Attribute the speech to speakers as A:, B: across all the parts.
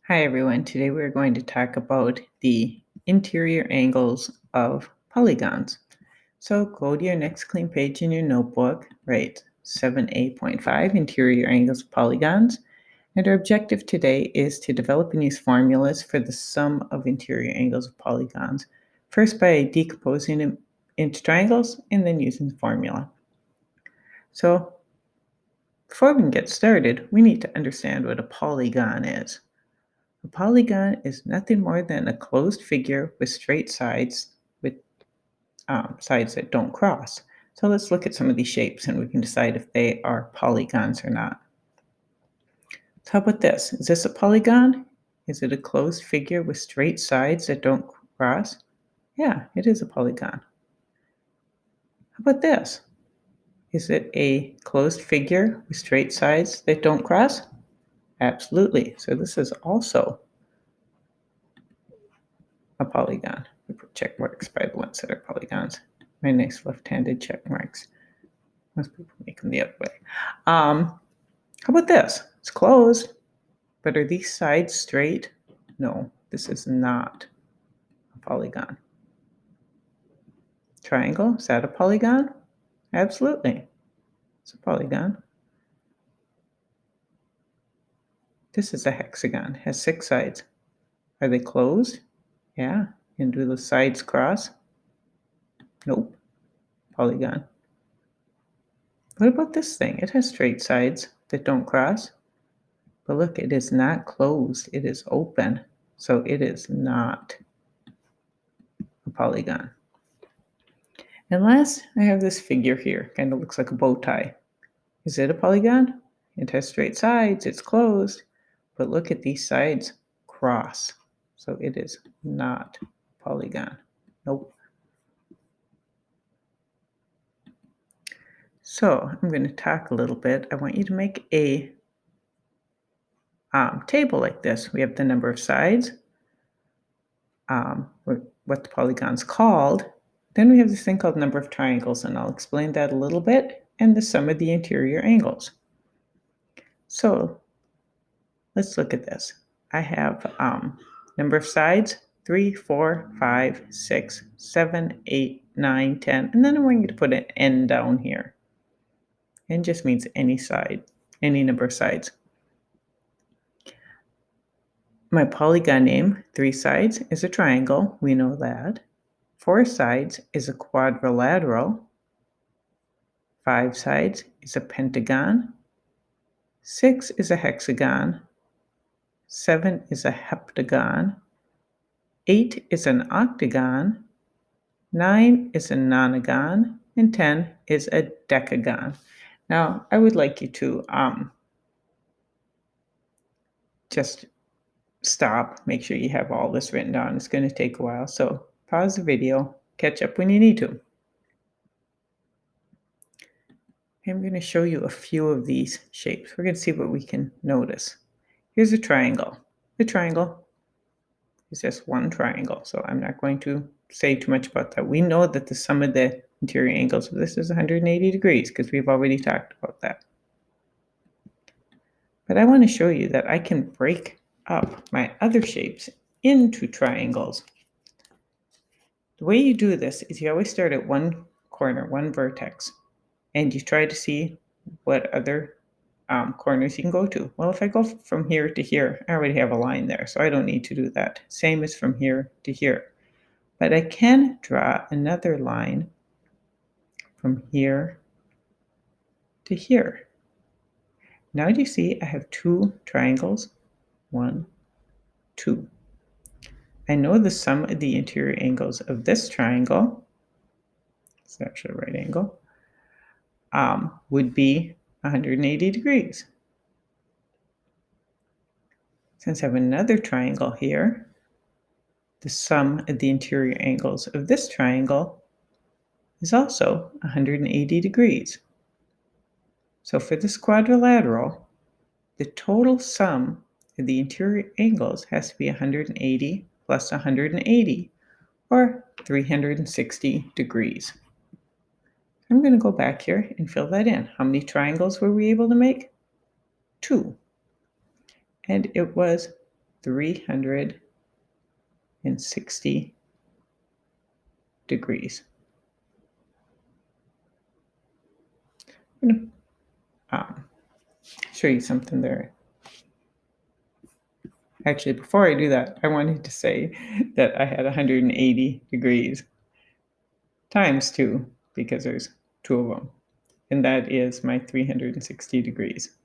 A: Hi everyone, today we're going to talk about the interior angles of polygons. So go to your next clean page in your notebook, write 7a.5 interior angles of polygons. And our objective today is to develop and use formulas for the sum of interior angles of polygons. First by decomposing them into triangles and then using the formula. So before we can get started, we need to understand what a polygon is. A polygon is nothing more than a closed figure with straight sides with sides that don't cross. So let's look at some of these shapes and we can decide if they are polygons or not. So how about this? Is this a polygon? Is it a closed figure with straight sides that don't cross? Yeah, it is a polygon. How about this? Is it a closed figure with straight sides that don't cross? Absolutely. So this is also a polygon. We put check marks by the ones that are polygons. My nice left-handed check marks. Most people make them the other way. How about this? It's closed, but are these sides straight? No, this is not a polygon. Triangle, is that a polygon? Absolutely, it's a polygon. This is a hexagon, has 6 sides. Are they closed? Yeah. And do the sides cross? Nope, polygon. What about this thing? It has straight sides that don't cross. But look, it is not closed. It is open. So it is not a polygon. And last, I have this figure here. Kind of looks like a bow tie. Is it a polygon? It has straight sides. It's closed. But look at these sides cross. So it is not a polygon. Nope. So I'm going to talk a little bit. I want you to make a table like this. We have the number of sides, what the polygon's called. Then we have this thing called number of triangles, and I'll explain that a little bit, and the sum of the interior angles. So let's look at this. I have number of sides, 3, 4, 5, 6, 7, 8, 9, 10, and then I'm going to put an n down here. N just means any side, any number of sides. My polygon name, 3 sides, is a triangle. We know that. 4 sides is a quadrilateral. 5 sides is a pentagon. 6 is a hexagon. 7 is a heptagon. 8 is an octagon. 9 is a nonagon. And 10 is a decagon. Now, I would like you to just stop, make sure you have all this written down. It's going to take a while. So pause the video, catch up when you need to. I'm going to show you a few of these shapes. We're going to see what we can notice. Here's a triangle. The triangle is just one triangle, so I'm not going to say too much about that. We know that the sum of the interior angles of this is 180 degrees because we've already talked about that. But I want to show you that I can break up my other shapes into triangles. The way you do this is you always start at one corner, one vertex, and you try to see what other corners you can go to. Well, if I go from here to here, I already have a line there, so I don't need to do that. Same as from here to here. But I can draw another line from here to here. Now do you see I have 2 triangles? 1, 2. I know the sum of the interior angles of this triangle, it's actually a right angle, would be 180 degrees. Since I have another triangle here, the sum of the interior angles of this triangle is also 180 degrees. So for this quadrilateral, the total sum of the interior angles has to be 180 plus 180, or 360 degrees. I'm going to go back here and fill that in. How many triangles were we able to make? 2. And it was 360 degrees. I'm going to show you something there. Actually, before I do that, I wanted to say that I had 180 degrees times 2 because there's 2 of them. And that is my 360 degrees.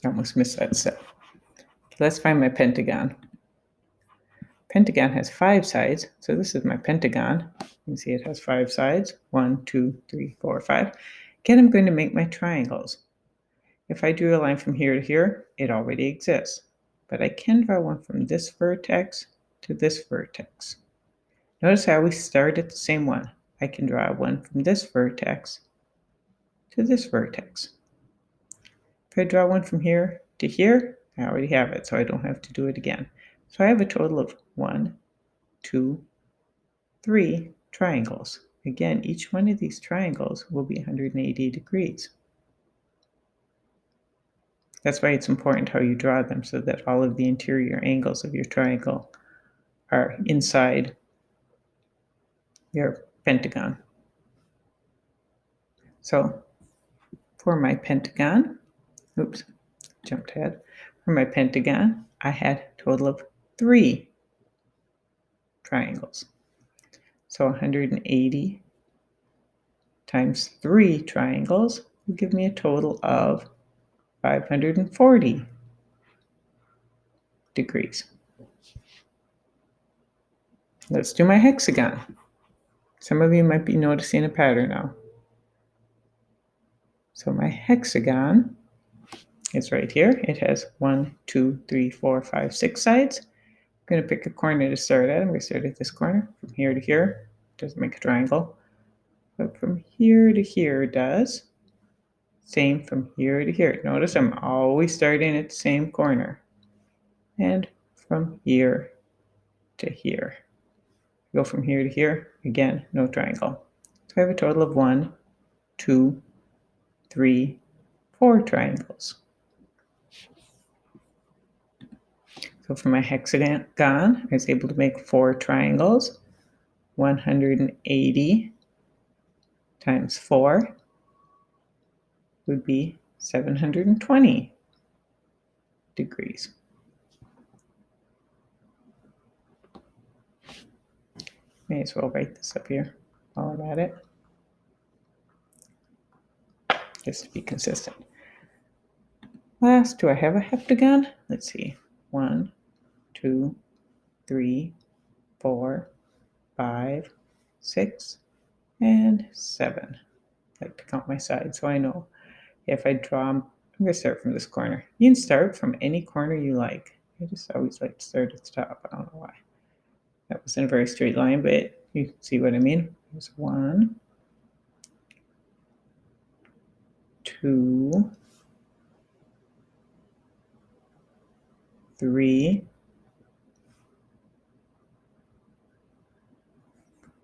A: I almost missed that step. Let's find my pentagon. Pentagon has 5 sides, so this is my pentagon. You can see it has 5 sides, 1, 2, 3, 4, 5. Again, I'm going to make my triangles. If I drew a line from here to here, it already exists. But I can draw one from this vertex to this vertex. Notice I always start at the same one. I can draw one from this vertex to this vertex. If I draw one from here to here, I already have it, so I don't have to do it again. So I have a total of 1, 2, 3 triangles. Again, each one of these triangles will be 180 degrees. That's why it's important how you draw them, so that all of the interior angles of your triangle are inside your pentagon. So for my pentagon, oops, jumped ahead. For my pentagon, I had a total of 3 triangles. So 180 times 3 triangles will give me a total of 540 degrees. Let's do my hexagon. Some of you might be noticing a pattern now. So my hexagon is right here. It has 1, 2, 3, 4, 5, 6 sides. I'm going to pick a corner to start at. I'm going to start at this corner. From here to here doesn't make a triangle. But from here to here does. Same from here to here. Notice I'm always starting at the same corner. And from here to here. Go from here to here. Again, no triangle. So I have a total of 1, 2, 3, 4 triangles. So for my hexagon, I was able to make 4 triangles. 180 times 4 would be 720 degrees. May as well write this up here while I'm at it, just to be consistent. Last, do I have a heptagon? Let's see. 1, 2, 3, 4, 5, 6, and 7. I like to count my sides so I know if I draw, I'm going to start from this corner. You can start from any corner you like. I just always like to start at the top. I don't know why. That wasn't a very straight line, but you can see what I mean. There's 1, 2, 3,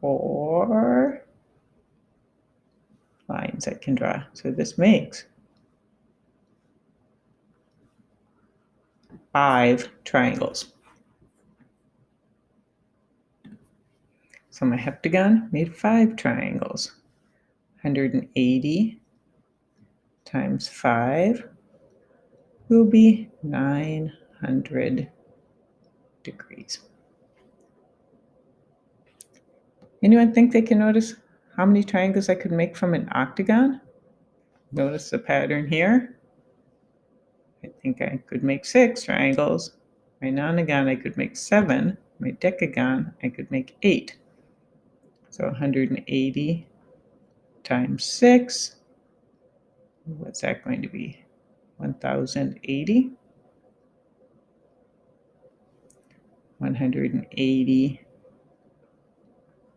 A: 4 lines I can draw. So this makes 5 triangles. So my heptagon made 5 triangles. 180 times 5 will be 900 degrees. Anyone think they can notice how many triangles I could make from an octagon? Notice the pattern here. I think I could make 6 triangles. My nonagon I could make 7. My decagon I could make 8. So 180 times 6. What's that going to be? 1080. 180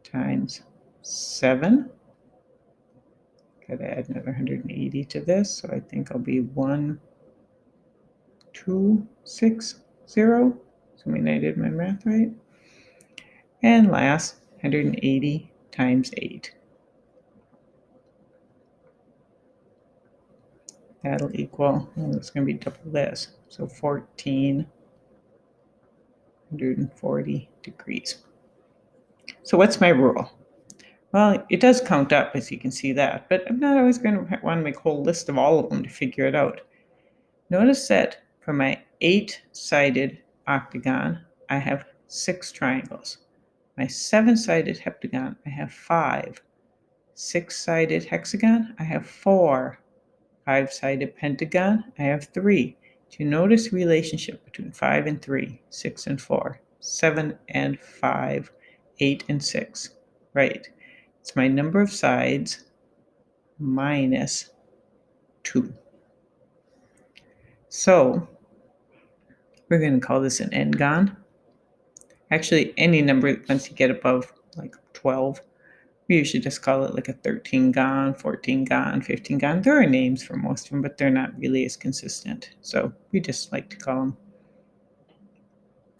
A: times 7. Got to add another 180 to this, so I think I'll be 1260, assuming I did my math right. And last, 180 times 8. That'll equal, well, it's going to be double this, so 1440 degrees. So what's my rule? Well, it does count up, as you can see that, but I'm not always going to want to make a whole list of all of them to figure it out. Notice that for my 8-sided octagon, I have 6 triangles. My 7-sided heptagon, I have 5. 6-sided hexagon, I have 4. 5-sided pentagon, I have 3. Do you notice relationship between 5 and 3, 6 and 4, 7 and 5, 8 and 6? Right. It's my number of sides minus 2. So we're going to call this an n-gon. Actually, any number, once you get above like 12, we usually just call it like a 13-gon, 14-gon, 15-gon. There are names for most of them, but they're not really as consistent. So we just like to call them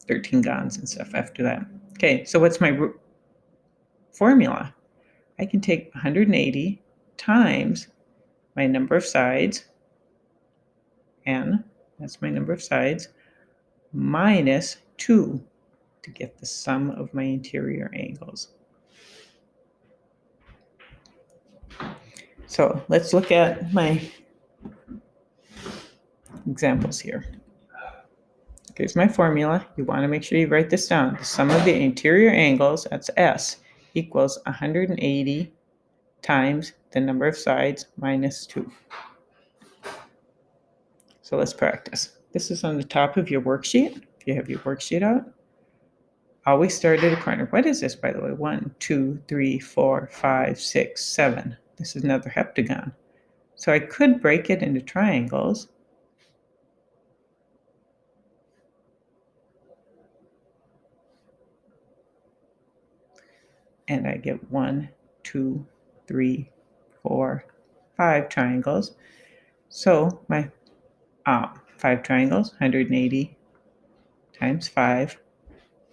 A: 13-gons and stuff after that. Okay, so what's my formula? I can take 180 times my number of sides, n, that's my number of sides, minus 2 to get the sum of my interior angles. So let's look at my examples here. Here's my formula. You want to make sure you write this down. The sum of the interior angles, that's S, equals 180 times the number of sides minus 2. So let's practice. This is on the top of your worksheet. If you have your worksheet out, always start at a corner. What is this, by the way? 1, 2, 3, 4, 5, 6, 7. This is another heptagon. So I could break it into triangles. And I get 1, 2, 3, 4, 5 triangles. So my 5 triangles, 180 times 5,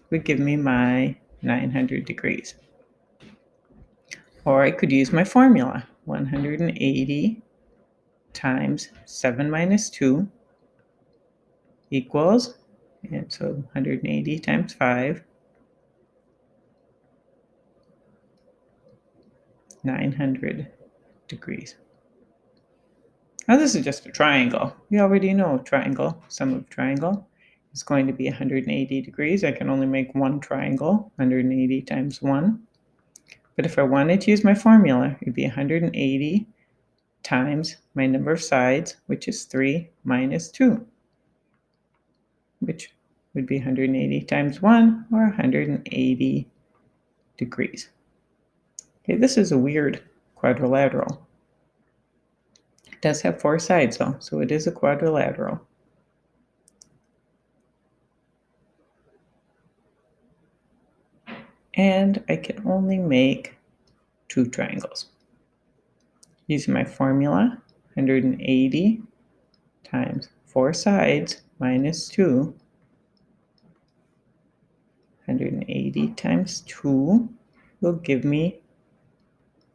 A: would give me my 900 degrees. Or I could use my formula, 180 times 7 minus 2 equals, and so 180 times 5, 900 degrees. Now this is just a triangle. We already know a triangle, sum of a triangle is going to be 180 degrees. I can only make one triangle, 180 times 1. But if I wanted to use my formula, it would be 180 times my number of sides, which is 3 minus 2, which would be 180 times 1, or 180 degrees. Okay, this is a weird quadrilateral. It does have 4 sides though, so it is a quadrilateral. And I can only make 2 triangles. Using my formula, 180 times 4 sides minus 2, 180 times 2 will give me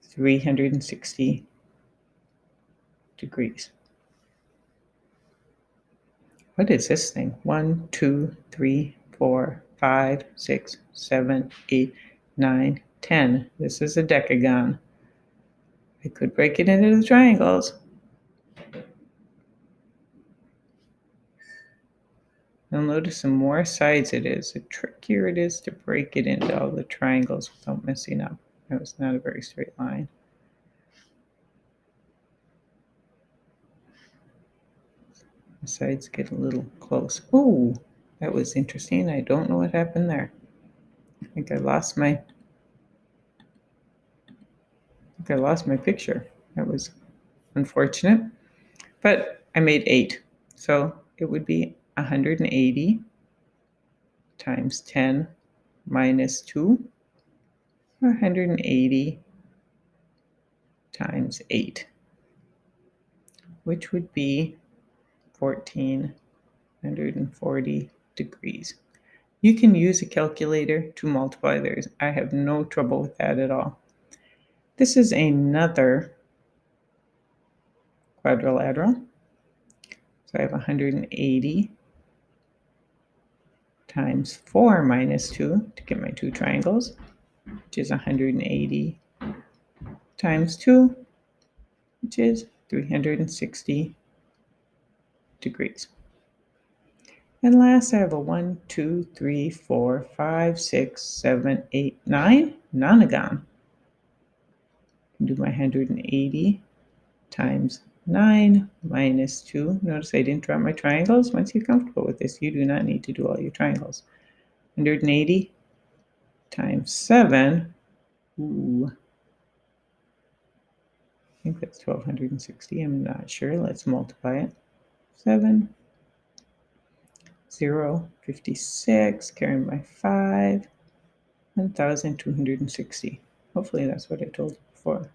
A: 360 degrees. What is this thing? 1, 2, 3, 4, 5, 6, 7, 8, 9, 10. This is a decagon. I could break it into the triangles. You'll notice the more sides it is, the trickier it is to break it into all the triangles without messing up. That was not a very straight line. The sides get a little close. Oh, that was interesting. I don't know what happened there. I think I lost my picture. That was unfortunate. But I made 8. So it would be 180 times 10 minus 2, or 180 times 8, which would be 1440 degrees. You can use a calculator to multiply theirs. I have no trouble with that at all. This is another quadrilateral. So I have 180 times 4 minus 2 to get my two triangles, which is 180 times 2, which is 360 degrees. And last, I have a 1, 2, 3, 4, 5, 6, 7, 8, 9 nonagon. Do my 180 times 9 minus 2. Notice I didn't draw my triangles. Once you're comfortable with this, you do not need to do all your triangles. 180 times 7. Ooh. I think that's 1260. I'm not sure. Let's multiply it. 7, 0, 56, carrying my 5, 1,260. Hopefully that's what I told you before.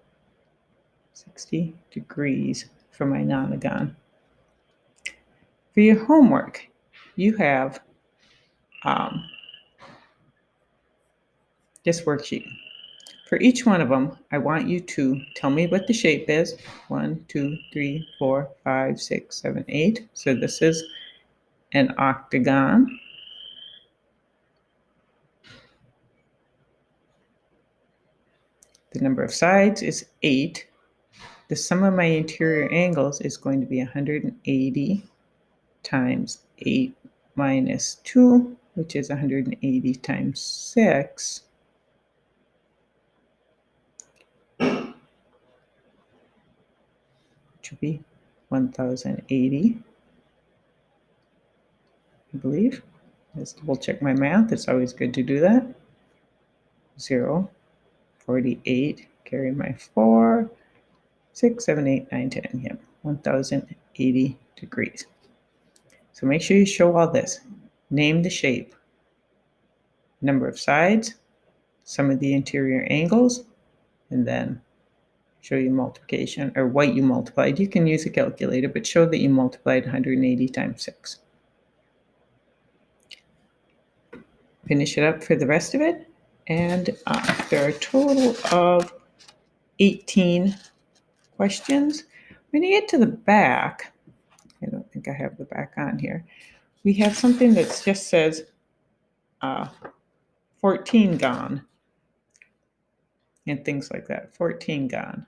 A: 60 degrees for my nonagon. For your homework, you have this worksheet. For each one of them, I want you to tell me what the shape is. 1, 2, 3, 4, 5, 6, 7, 8. So this is an octagon. The number of sides is 8. The sum of my interior angles is going to be 180 times 8 minus 2, which is 180 times 6. Which would be 1,080, I believe. Let's double check my math. It's always good to do that. 0, 48, carry my 4, 6, 7, 8, 9, 10. Yep, 1,080 degrees. So make sure you show all this. Name the shape, number of sides, sum of the interior angles, and then show you multiplication or what you multiplied. You can use a calculator, but show that you multiplied 180 times 6. Finish it up for the rest of it. And there are a total of 18 questions. When you get to the back, I don't think I have the back on here. We have something that just says 14 gone and things like that. 14 gone.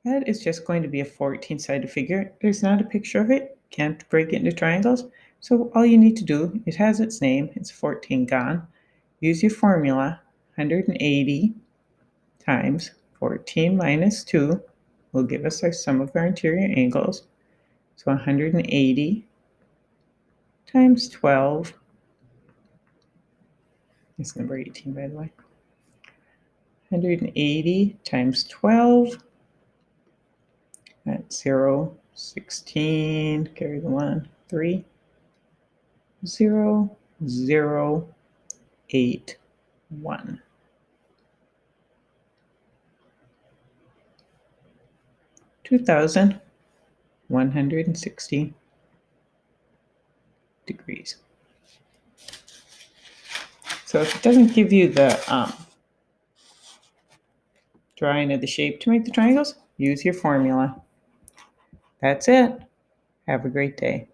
A: That is just going to be a 14-sided figure. There's not a picture of it. Can't break it into triangles. So all you need to do, it has its name. It's 14 gone. Use your formula. 180 times 14 minus 2 will give us our sum of our interior angles. So 180 times 12 is number 18, by the way. 180 times 12, that's 0, 16, carry the 1, 3, 0, 0, 8, 1. 2,160 degrees. So if it doesn't give you the drawing of the shape to make the triangles, use your formula. That's it. Have a great day.